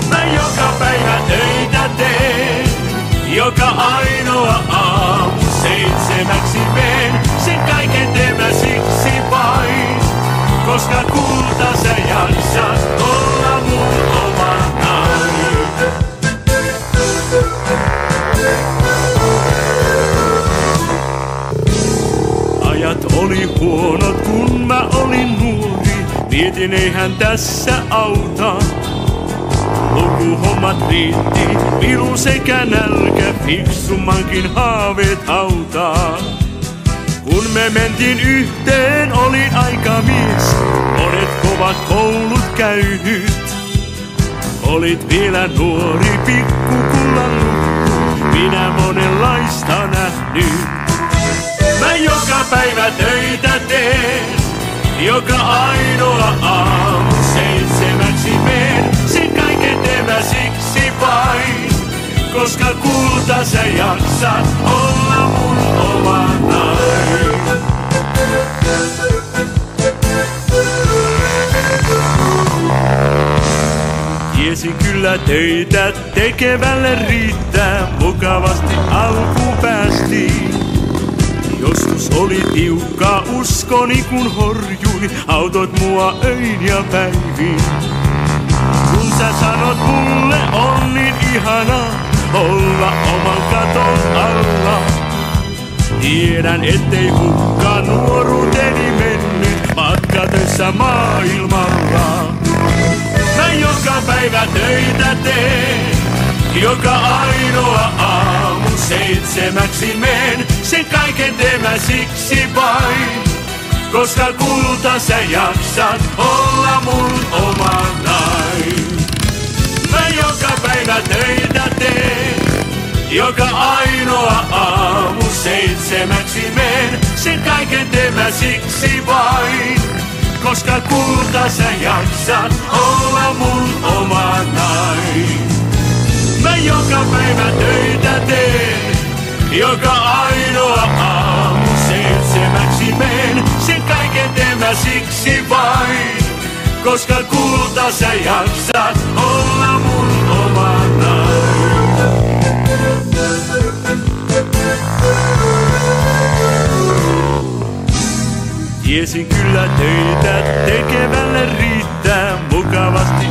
Mä joka päivä töitä teen, joka ainoa aamu 7:00 meen. Sen kaiken teen mä siksi vain, koska kulta sä jaksat olla mun oma nainen. Ajat oli huonot, kun mä olin nuori. Mietin, eihän tässä auta. Lukuhommat riitti, pilu sekä nälkä, fiksummankin haaveet hautaa. Kun me mentiin yhteen, olin aikamies, monet kovat koulut käynyt. Olit vielä nuori, pikkukullan lukku, minä monenlaista nähnyt. Mä joka päivä töitä teen, joka ainoa aamu 7:00 meen. Sen kaiken teen mä siksi vain, koska kulta sä jaksat olla mun oma nainen. Tiesin kyllä töitä tekevälle riittää, mukavasti alkuun päästiin. Joskus oli tiukka uskoni kun horjuin, autot mua öin ja päivin. Kun sä sanot mulle on niin ihanaa olla oman katon alla. Tiedän ettei hukkaan nuoruuteni mennyt matkatöissä maailmalla. Mä joka päivä töitä teen, joka ainoa aamu 7:00 meen. Sen kaiken teen mä siksi vain, koska kulta sä jaksat olla mun oma nainen. Mä joka päivä töitä teen, joka ainoa aamu 7:00 meen. Sen kaiken teen mä siksi vain, koska kulta sä jaksat olla mun oma nainen. Mä joka päivä töitä teen, joka ainoa aamu 7:00 meen. Sen kaiken teen mä siksi vain, koska kulta sä jaksat olla mun oma nainen. Tiesin kyllä töitä tekevälle riittää, mukavasti